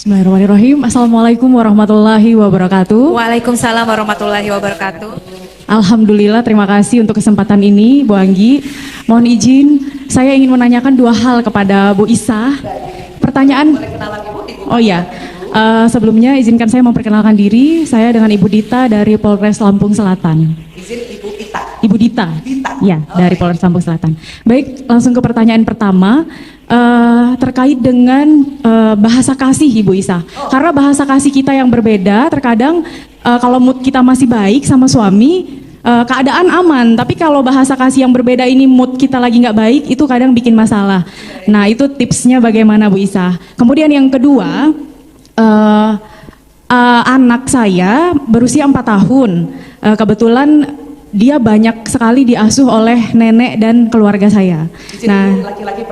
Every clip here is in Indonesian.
Bismillahirrahmanirrahim. Assalamualaikum warahmatullahi wabarakatuh. Waalaikumsalam warahmatullahi wabarakatuh. Alhamdulillah, terima kasih untuk kesempatan ini, Bu Anggi. Mohon izin, saya ingin menanyakan dua hal kepada Bu Isa. Pertanyaan, oh ya, sebelumnya izinkan saya memperkenalkan diri. Saya dengan Ibu Dita dari Polres Lampung Selatan. Izin Ibu Ita. Ibu Dita, ya, dari Polres Lampung Selatan. Baik, langsung ke pertanyaan pertama. Terkait dengan bahasa kasih, Ibu Isa. Karena bahasa kasih kita yang berbeda, terkadang kalau mood kita masih baik sama suami, keadaan aman. Tapi kalau bahasa kasih yang berbeda ini mood kita lagi nggak baik, itu kadang bikin masalah. Nah, itu tipsnya bagaimana, Bu Isa? Kemudian yang kedua, anak saya berusia 4 tahun. Kebetulan dia banyak sekali diasuh oleh nenek dan keluarga saya. Nah,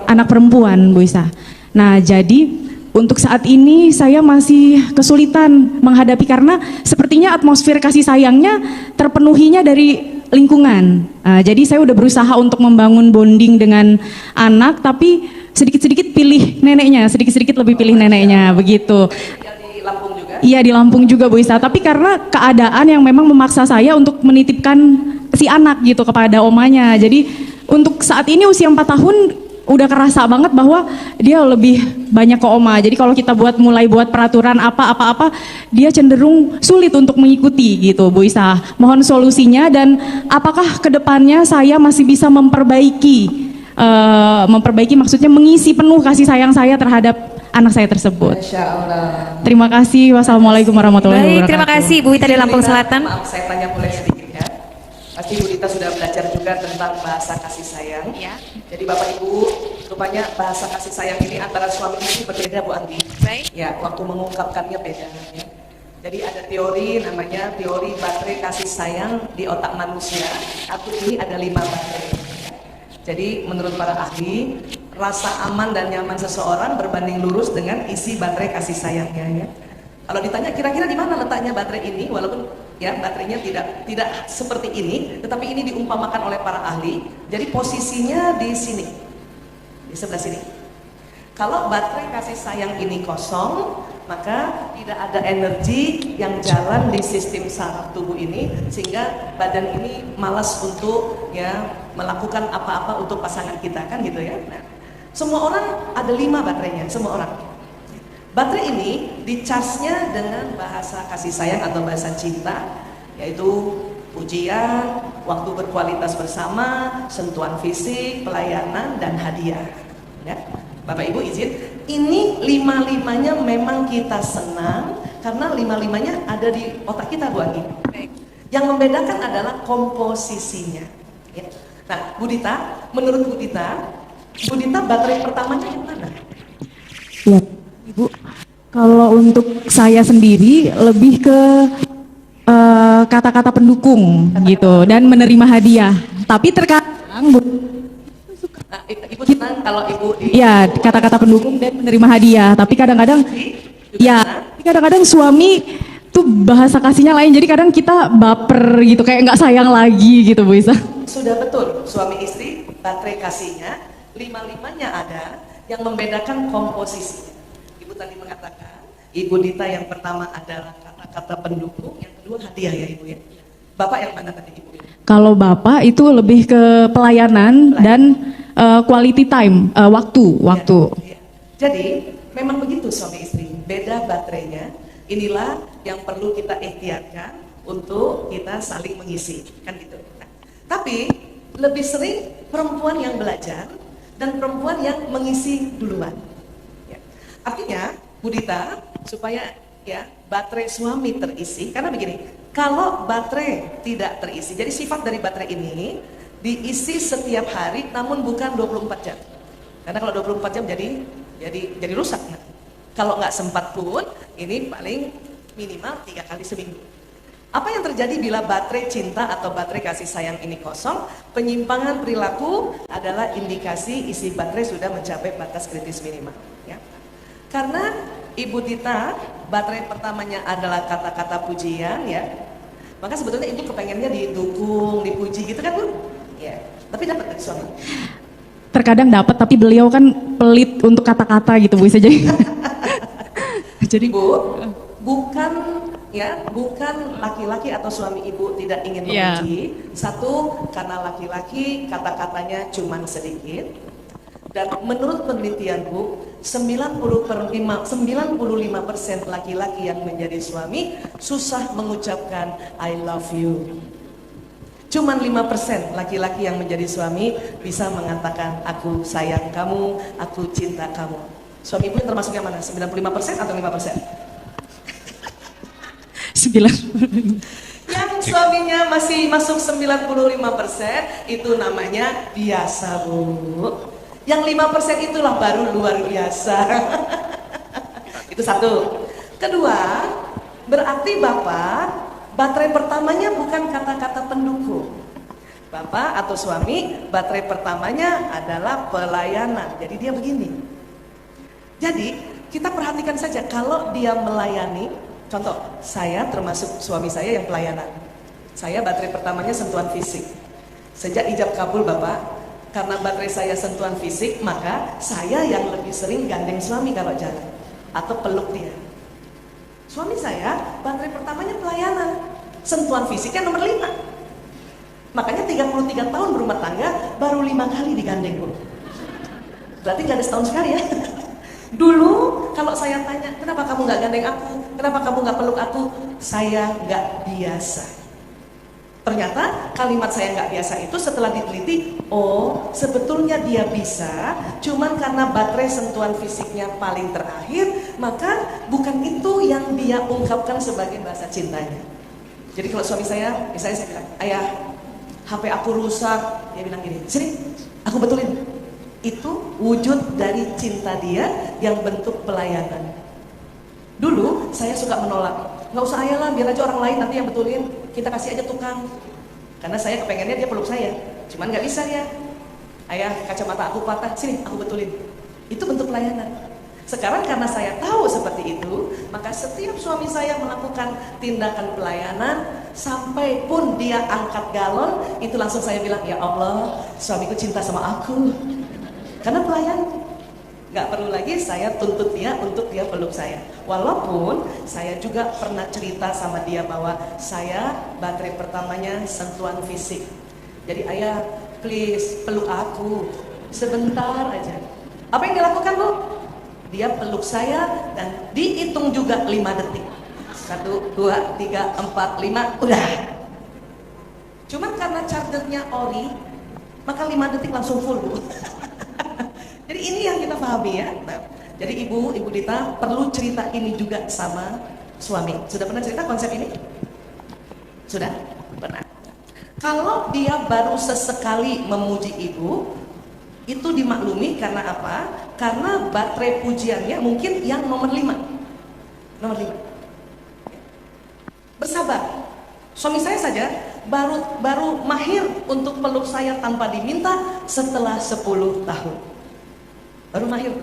anak perempuan, Bu Isa. Nah, jadi untuk saat ini saya masih kesulitan menghadapi karena sepertinya atmosfer kasih sayangnya terpenuhinya dari lingkungan. Jadi saya udah berusaha untuk membangun bonding dengan anak, tapi sedikit-sedikit pilih neneknya, sedikit-sedikit lebih pilih neneknya, begitu. Iya, di Lampung juga, Bu Isa. Tapi karena keadaan yang memang memaksa saya untuk menitipkan si anak gitu kepada omanya. Jadi untuk saat ini usia 4 tahun udah kerasa banget bahwa dia lebih banyak ke oma. Jadi kalau kita mulai buat peraturan apa-apa, dia cenderung sulit untuk mengikuti gitu, Bu Isa. Mohon solusinya dan apakah kedepannya saya masih bisa memperbaiki maksudnya mengisi penuh kasih sayang saya terhadap anak saya tersebut. Masya Allah. Terima kasih. Wassalamualaikum warahmatullahi wabarakatuh. Baik, terima kasih Bu Ita di Lampung Selatan. Maaf, saya tanya boleh sedikit ya. Pasti Bu Ita sudah belajar juga tentang bahasa kasih sayang. Ya. Jadi Bapak Ibu, rupanya bahasa kasih sayang ini antara suami istri berbeda, Bu Anggi. Baik. Ya, waktu mengungkapkannya beda. Ya. Jadi ada teori namanya teori baterai kasih sayang di otak manusia. Atau ini ada 5 baterai. Jadi menurut para ahli, rasa aman dan nyaman seseorang berbanding lurus dengan isi baterai kasih sayangnya. Ya. Kalau ditanya kira-kira di mana letaknya baterai ini, walaupun ya baterainya tidak seperti ini, tetapi ini diumpamakan oleh para ahli. Jadi posisinya di sini, di sebelah sini. Kalau baterai kasih sayang ini kosong, maka tidak ada energi yang jalan di sistem saraf tubuh ini sehingga badan ini malas untuk ya melakukan apa-apa untuk pasangan kita, kan gitu ya. Nah, semua orang ada 5 baterainya, semua orang. Baterai ini dicasnya dengan bahasa kasih sayang atau bahasa cinta, yaitu pujian, waktu berkualitas bersama, sentuhan fisik, pelayanan, dan hadiah. Ya. Bapak Ibu izin, ini 5-5-nya memang kita senang karena 5-5-nya ada di otak kita, Bu Anggi. Yang membedakan adalah komposisinya. Ya. Nah, Bu Dita, menurut Bu Dita baterai pertamanya yang mana? Ya, Ibu. Kalau untuk saya sendiri lebih ke kata-kata pendukung gitu dan menerima hadiah. Tapi terkadang Bu, Nah, Ibu senang kalau Ibu iya, kata-kata pendukung dan menerima hadiah. Tapi kadang-kadang kadang-kadang suami tuh bahasa kasihnya lain. Jadi kadang kita baper gitu, kayak nggak sayang lagi gitu, Bu Isa. Sudah betul, suami istri baterai kasihnya 5-5-nya ada, yang membedakan komposisi. Ibu tadi mengatakan, Ibu Dita yang pertama adalah kata-kata pendukung, yang kedua hadiah ya Ibu ya. Bapak yang mana tadi Ibu? Kalau Bapak itu lebih ke pelayanan dan quality time, waktu. Ya. Jadi memang begitu suami istri, beda baterainya. Inilah yang perlu kita ikhtiarkan untuk kita saling mengisi, kan gitu. Nah, tapi lebih sering perempuan yang belajar dan perempuan yang mengisi duluan. Ya. Artinya, Bu Dita, supaya ya baterai suami terisi, karena begini, kalau baterai tidak terisi, jadi sifat dari baterai ini diisi setiap hari, namun bukan 24 jam. Karena kalau 24 jam jadi rusak. Nah, kalau nggak sempat pun, ini paling minimal 3 kali seminggu. Apa yang terjadi bila baterai cinta atau baterai kasih sayang ini kosong? Penyimpangan perilaku adalah indikasi isi baterai sudah mencapai batas kritis minimal. Ya. Karena Ibu Dita, baterai pertamanya adalah kata-kata pujian, ya. Maka sebetulnya Ibu kepengennya didukung, dipuji gitu kan, Bu? Ya. Tapi dapat dari suami. Terkadang dapat, tapi beliau kan pelit untuk kata-kata gitu, Bu Isa. Jadi Jadi Ibu, bukan laki-laki atau suami ibu tidak ingin Iya. memuji. Satu, karena laki-laki kata-katanya cuman sedikit. Dan menurut penelitian Bu, 95% laki-laki yang menjadi suami susah mengucapkan I love you. Cuman 5% laki-laki yang menjadi suami bisa mengatakan aku sayang kamu, aku cinta kamu. Suami ibu yang termasuk yang mana? 95% atau 5%? 9. Yang suaminya masih masuk 95% itu namanya biasa Bu. Yang 5% itulah baru luar biasa. Itu satu. Kedua, berarti Bapak, baterai pertamanya bukan kata-kata pendukung. Bapak atau suami, baterai pertamanya adalah pelayanan. Jadi dia begini. Jadi kita perhatikan saja kalau dia melayani. Contoh, saya termasuk suami saya yang pelayanan. Saya baterai pertamanya sentuhan fisik. Sejak ijab kabul Bapak, karena baterai saya sentuhan fisik, maka saya yang lebih sering gandeng suami kalau jalan atau peluk dia. Suami saya baterai pertamanya pelayanan, sentuhan fisiknya nomor 5. Makanya 33 tahun berumah tangga baru 5 kali digandeng Bu. Berarti gak ada setahun sekali ya. Dulu kalau saya tanya, kenapa kamu gak gandeng aku? Kenapa kamu gak peluk aku? Saya gak biasa. Ternyata kalimat saya nggak biasa itu setelah diteliti, oh sebetulnya dia bisa, cuman karena baterai sentuhan fisiknya paling terakhir, maka bukan itu yang dia ungkapkan sebagai bahasa cintanya. Jadi kalau suami saya, misalnya saya bilang, ayah HP aku rusak, dia bilang gini, sini aku betulin. Itu wujud dari cinta dia yang bentuk pelayanan. Dulu saya suka menolak, nggak usah ayah lah, biar aja orang lain nanti yang betulin, kita kasih aja tukang. Karena saya kepengennya dia peluk saya, cuman nggak bisa ya. Ayah kacamata aku patah, sini aku betulin. Itu bentuk pelayanan. Sekarang karena saya tahu seperti itu, maka setiap suami saya melakukan tindakan pelayanan, sampai pun dia angkat galon, itu langsung saya bilang, ya Allah, suamiku cinta sama aku. Karena pelayanan. Gak perlu lagi saya tuntut dia untuk dia peluk saya. Walaupun saya juga pernah cerita sama dia bahwa saya baterai pertamanya sentuhan fisik. Jadi ayah please peluk aku sebentar aja. Apa yang dilakukan Bu? Dia peluk saya dan dihitung juga 5 detik. 1, 2, 3, 4, 5, udah. Cuman karena chargernya ori, maka 5 detik langsung full Bu. Jadi ini yang kita pahami ya. Nah, jadi Ibu Dita perlu cerita ini juga sama suami. Sudah pernah cerita konsep ini? Sudah? Pernah. Kalau dia baru sesekali memuji Ibu, itu dimaklumi karena apa? Karena baterai pujiannya mungkin yang nomor 5. Nomor 5. Bersabar. Suami saya saja baru mahir untuk peluk saya tanpa diminta setelah 10 tahun. Baru mahir.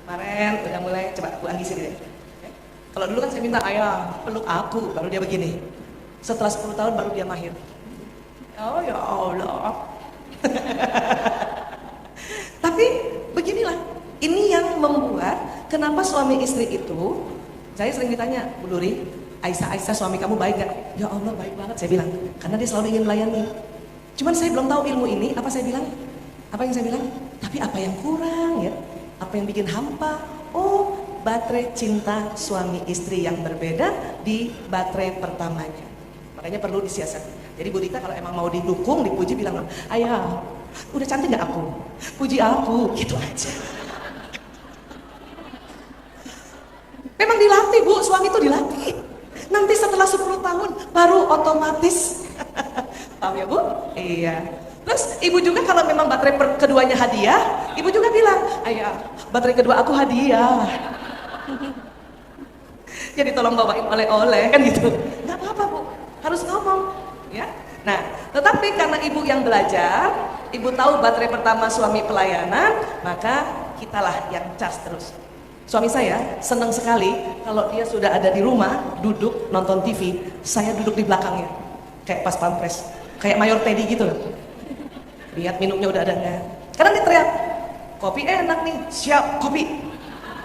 Kemarin udah mulai, coba Bu Anggi sini deh. Kalau dulu kan saya minta, ayah peluk aku, baru dia begini. Setelah 10 tahun baru dia mahir. Oh ya Allah. Tapi beginilah, ini yang membuat kenapa suami istri itu, saya sering ditanya, Bu Luri, Aisyah suami kamu baik gak? Ya Allah baik banget saya bilang, karena dia selalu ingin melayani. Cuman saya belum tahu ilmu ini, apa saya bilang? Apa yang saya bilang? Tapi apa yang kurang ya? Apa yang bikin hampa? Oh, baterai cinta suami istri yang berbeda di baterai pertamanya. Makanya perlu disiasati. Jadi Bu Dita kalau emang mau didukung, dipuji, bilang, ayah, udah cantik gak aku? Puji aku, gitu aja. Memang dilatih Bu, suami itu dilatih. Nanti setelah 10 tahun baru otomatis. Paham ya Bu? Iya. Terus ibu juga kalau memang baterai keduanya hadiah, ibu juga bilang, ayah, baterai kedua aku hadiah. Jadi tolong bawain oleh-oleh kan gitu. Gak apa-apa Bu, harus ngomong ya. Nah, tetapi karena ibu yang belajar, ibu tahu baterai pertama suami pelayanan, maka kitalah yang cas terus. Suami saya senang sekali kalau dia sudah ada di rumah, duduk nonton TV, saya duduk di belakangnya, kayak pas pampres, kayak Mayor Teddy gitu loh. Lihat minumnya udah ada nggak? Karena dia teriak, kopi enak nih, siap kopi.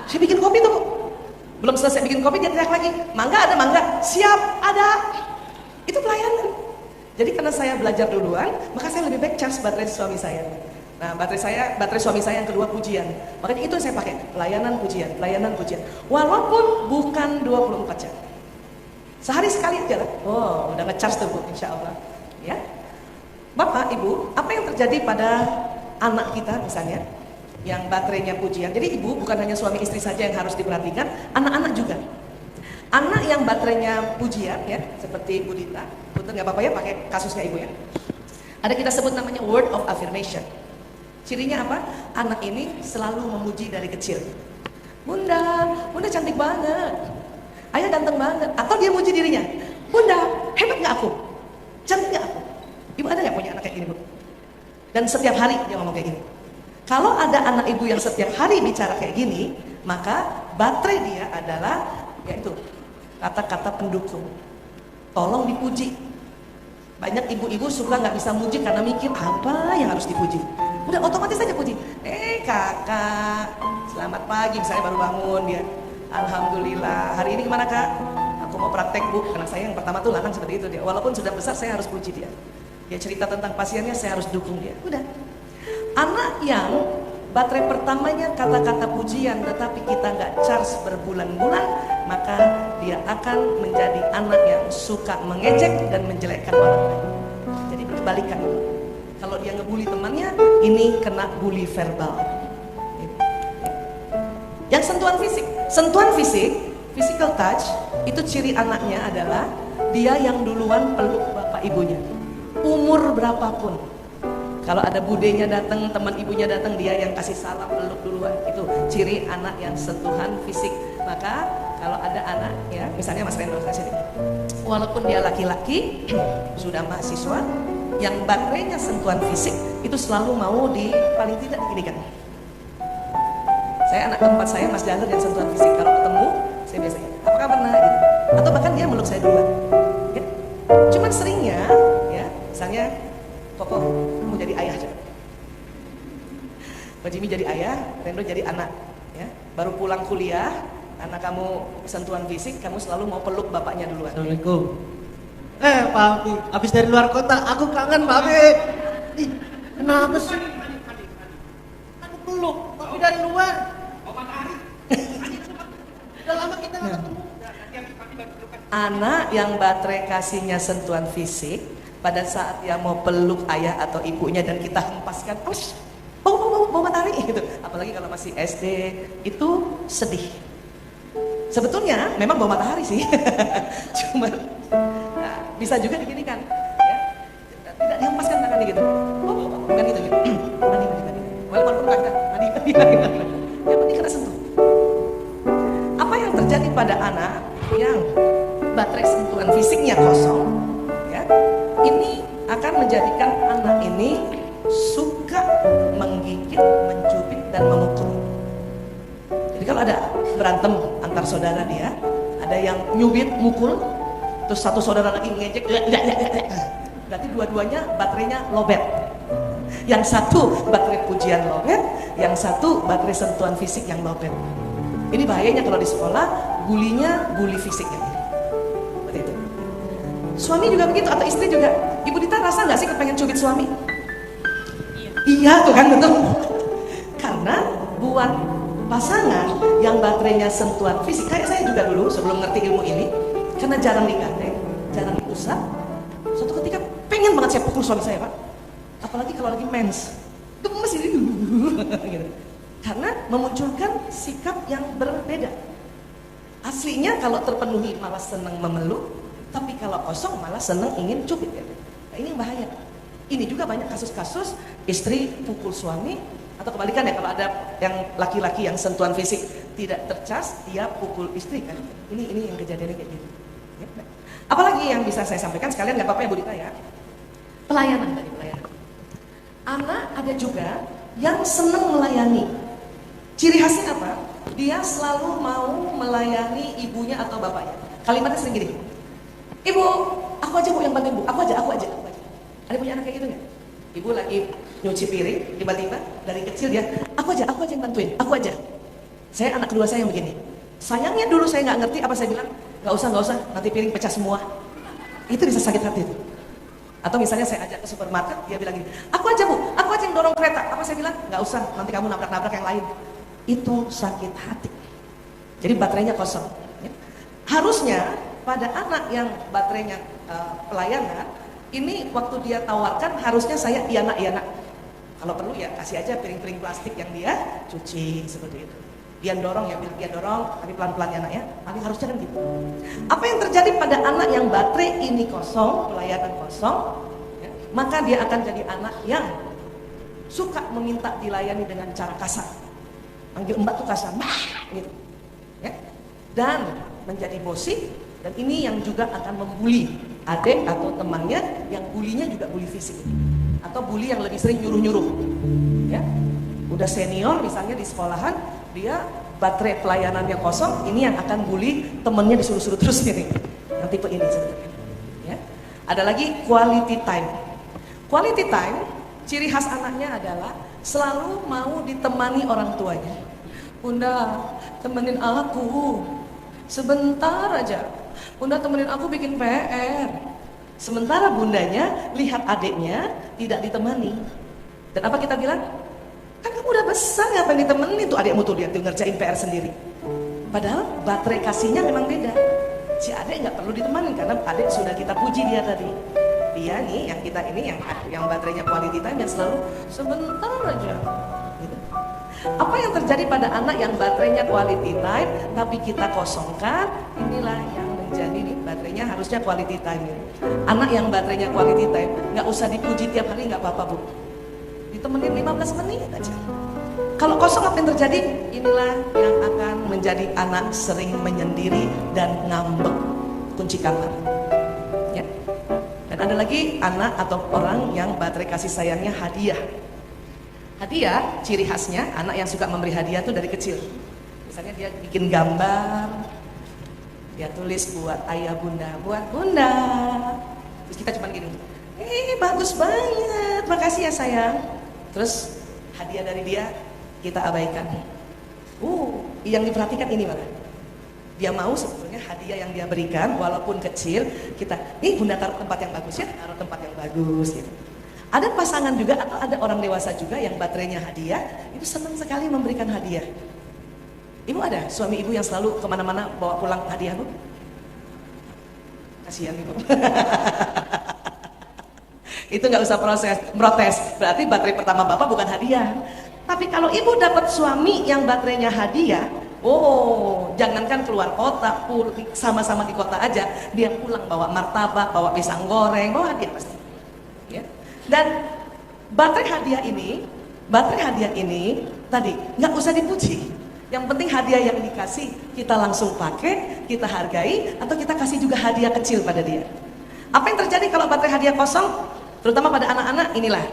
Saya bikin kopi tuh Bu. Belum selesai bikin kopi dia teriak lagi, mangga ada mangga, siap ada. Itu pelayanan. Jadi karena saya belajar duluan, maka saya lebih baik charge baterai suami saya. Nah, baterai suami saya yang kedua pujian. Makanya itu yang saya pakai, pelayanan pujian. Walaupun bukan 24 jam. Sehari sekali aja lah. Oh, udah nge-charge tuh Bu, insya Allah. Ya. Bapak, Ibu, apa yang terjadi pada anak kita misalnya, yang baterainya pujian. Jadi Ibu bukan hanya suami istri saja yang harus diperhatikan, anak-anak juga. Anak yang baterainya pujian ya, seperti Bu Dita, punten nggak apa-apa ya pakai kasusnya Ibu ya. Ada kita sebut namanya word of affirmation. Cirinya apa? Anak ini selalu memuji dari kecil. Bunda cantik banget. Ayah ganteng banget. Atau dia muji dirinya. Bunda, hebat nggak aku? Cantik nggak aku? Ibu ada nggak punya anak kayak gini Bu? Dan setiap hari dia ngomong kayak gini. Kalau ada anak ibu yang setiap hari bicara kayak gini, maka baterai dia adalah yaitu kata-kata pendukung. Tolong dipuji. Banyak ibu-ibu suka nggak bisa muji karena mikir apa yang harus dipuji. Udah otomatis aja puji. Kakak, selamat pagi, misalnya baru bangun dia. Alhamdulillah, hari ini gimana kak? Aku mau praktek Bu, karena saya yang pertama tuh lahan seperti itu dia. Walaupun sudah besar saya harus puji dia. Dia cerita tentang pasiennya, saya harus dukung dia. Udah. Anak yang baterai pertamanya kata-kata pujian, tetapi kita nggak charge berbulan-bulan, maka dia akan menjadi anak yang suka mengejek dan menjelekkan orang lain. Jadi kebalikan. Kalau dia ngebully temannya, ini kena bully verbal. Yang sentuhan fisik, physical touch, itu ciri anaknya adalah dia yang duluan peluk bapak ibunya. Umur berapapun. Kalau ada budenya datang, teman ibunya datang, dia yang kasih salam peluk duluan. Itu ciri anak yang sentuhan fisik. Maka kalau ada anak, ya misalnya Mas Rendo sini, walaupun dia laki-laki, sudah mahasiswa, yang baterainya sentuhan fisik itu selalu mau paling tidak diginikan. Saya anak keempat saya Mas Jalur yang sentuhan fisik. Kalau ketemu, saya biasanya, apa kabar nak? Gitu. Atau bahkan dia meluk saya duluan. Ya. Cuman seringnya, ya, misalnya Koko mau jadi ayah coba. Pak Jimmy jadi ayah, Rendo jadi anak. Ya. Baru pulang kuliah, karena kamu sentuhan fisik, kamu selalu mau peluk bapaknya duluan. Assalamualaikum. Pak Abi, habis dari luar kota, aku kangen Pak Abi. Ih, kenapa sih? Aku peluk, tapi dari luar. Udah lama kita nggak ketemu. Anak yang baterai kasihnya sentuhan fisik, pada saat dia mau peluk ayah atau ibunya dan kita hempaskan, bau matahari gitu. Apalagi kalau masih SD, itu sedih. Sebetulnya memang bau matahari sih, cuma nah, bisa juga diginikan, ya. Tidak dihempaskan tangannya gitu. Bukan gitu. Mandi. Walaupun enggak, mandi. Yang penting kena sentuh. Apa yang terjadi pada anak yang baterai sentuhan fisiknya kosong, ya, ini akan menjadikan anak ini suka menggigit, mencubit dan memukul. Jadi kalau ada berantem antar saudara dia, ada yang nyubit, mukul, terus satu saudara lagi ngejek, berarti dua-duanya baterainya lobet. Yang satu baterai pujian lobet, yang satu baterai sentuhan fisik yang lobet. Ini bahayanya kalau di sekolah, bulinya bully fisiknya. Seperti itu. Suami juga begitu atau istri juga. Ibu Dita rasa nggak sih kepengen cubit suami? Iya tuh kan, betul. Karena buat pasangan yang baterainya sentuhan fisik, kayak saya juga dulu sebelum ngerti ilmu ini, karena jarang digandeng, jarang diusap, suatu ketika pengen banget saya pukul suami saya Pak. Apalagi kalau lagi mens, gemes ini gitu. Karena memunculkan sikap yang berbeda. Aslinya kalau terpenuhi malah senang memeluk, tapi kalau kosong malah senang ingin cubit ya. Nah, ini bahaya. Ini juga banyak kasus-kasus istri pukul suami, atau kebalikan ya, kalau ada yang laki-laki yang sentuhan fisik tidak tercas, dia pukul istri kan. Ini yang kejadiannya kayak gitu. Ya. Apalagi yang bisa saya sampaikan sekalian, nggak apa-apa ya Bu Dita ya. Pelayanan tadi, pelayanan. Anak ada juga yang senang melayani. Ciri khasnya apa? Dia selalu mau melayani ibunya atau bapaknya. Kalimatnya sering gini. Ibu, aku aja Bu yang bantuin Bu. Aku aja. Ada punya anak kayak gitu nggak? Ibu lagi nyuci piring, tiba-tiba dari kecil dia, aku aja yang bantuin, aku aja. Saya anak kedua saya yang begini. Sayangnya dulu saya nggak ngerti apa saya bilang, nggak usah, nanti piring pecah semua. Itu bisa sakit hati tuh. Atau misalnya saya ajak ke supermarket, dia bilang gini, aku aja bu, aku aja yang dorong kereta. Apa saya bilang, nggak usah, nanti kamu nabrak-nabrak yang lain. Itu sakit hati. Jadi baterainya kosong. Ya. Harusnya pada anak yang baterainya pelayanan, ini waktu dia tawarkan harusnya saya iana. Kalau perlu ya kasih aja piring-piring plastik yang dia cuci seperti itu. Dia dorong ya, dia dorong, tapi pelan-pelan ya anak ya. Paling harusnya kan gitu. Apa yang terjadi pada anak yang baterai ini kosong, pelayanan kosong, ya, maka dia akan jadi anak yang suka meminta dilayani dengan cara kasar. Panggil mbak tuh kasar, bah, gitu. Ya. Dan menjadi bosi, dan ini yang juga akan membuli adik atau temannya yang bulinya juga bully fisik. Atau bully yang lebih sering nyuruh-nyuruh. Ya. Udah senior misalnya di sekolahan, dia baterai pelayanannya kosong, ini yang akan bully temennya disuruh-suruh terus gini. Yang tipe ini sebenarnya. Ya. Ada lagi quality time. Quality time, ciri khas anaknya adalah selalu mau ditemani orang tuanya. Bunda, temenin aku. Sebentar aja. Bunda temenin aku bikin PR. Sementara bundanya lihat adiknya tidak ditemani. Dan apa kita bilang? Kan kamu udah besar, ngapain ditemenin tuh adikmu tuh, dia tuh ngerjain PR sendiri. Padahal baterai kasihnya memang beda. Si adik nggak perlu ditemani karena adik sudah kita puji dia tadi. Dia nih yang kita ini yang baterainya quality time yang selalu sebentar aja. Gitu. Apa yang terjadi pada anak yang baterainya quality time tapi kita kosongkan, inilah yang menjadi nih baterainya harusnya quality time. Anak yang baterainya quality time nggak usah dipuji tiap hari nggak apa-apa bu. Ditemenin 15 menit aja. Kalau kosong apa yang terjadi? Inilah yang akan menjadi anak sering menyendiri dan ngambek, kunci kamar. Ya. Dan ada lagi anak atau orang yang baterai kasih sayangnya hadiah. Hadiah, ciri khasnya anak yang suka memberi hadiah tuh dari kecil. Misalnya dia bikin gambar, dia tulis buat ayah bunda, buat bunda. Terus kita cuma gini, bagus banget, makasih ya sayang. Terus hadiah dari dia kita abaikan. Yang diperhatikan ini malah. Dia mau sebetulnya hadiah yang dia berikan walaupun kecil, kita, bunda taruh tempat yang bagus ya, taruh tempat yang bagus gitu. Ada pasangan juga atau ada orang dewasa juga yang baterainya hadiah, itu senang sekali memberikan hadiah. Ibu ada suami ibu yang selalu kemana-mana bawa pulang hadiah bu? Kasihan ibu. Itu nggak usah protes, berarti baterai pertama bapak bukan hadiah. Tapi kalau ibu dapat suami yang baterainya hadiah, jangankan keluar kota, sama-sama di kota aja, dia pulang bawa martabak, bawa pisang goreng, bawa hadiah pasti. Ya. Dan baterai hadiah ini tadi nggak usah dipuji. Yang penting hadiah yang dikasih kita langsung pakai, kita hargai, atau kita kasih juga hadiah kecil pada dia. Apa yang terjadi kalau baterai hadiah kosong? Terutama pada anak-anak, inilah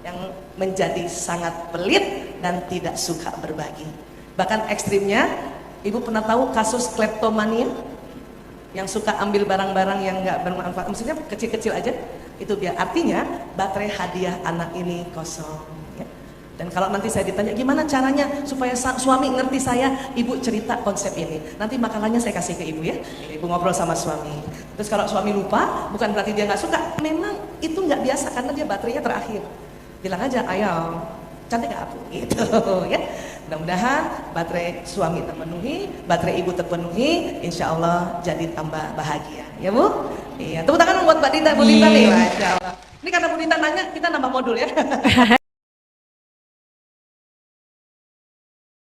yang menjadi sangat pelit dan tidak suka berbagi. Bahkan ekstrimnya, ibu pernah tahu kasus kleptomania? Yang suka ambil barang-barang yang nggak bermanfaat, maksudnya kecil-kecil aja, itu dia. Artinya baterai hadiah anak ini kosong. Ya. Dan kalau nanti saya ditanya, gimana caranya supaya suami ngerti saya, ibu cerita konsep ini. Nanti makalahnya saya kasih ke ibu ya, ibu ngobrol sama suami. Terus kalau suami lupa, bukan berarti dia nggak suka, memang itu nggak biasa karena dia baterainya terakhir. Bilang aja, ayo, cantik gak aku? Gitu ya. Mudah-mudahan baterai suami terpenuhi, baterai ibu terpenuhi, insya Allah jadi tambah bahagia. Ya bu? Iya, tepuk tangan buat Mbak Dita, Bu Dita nih. Masya Allah. Ini karena Bu Dita nanya, kita nambah modul ya.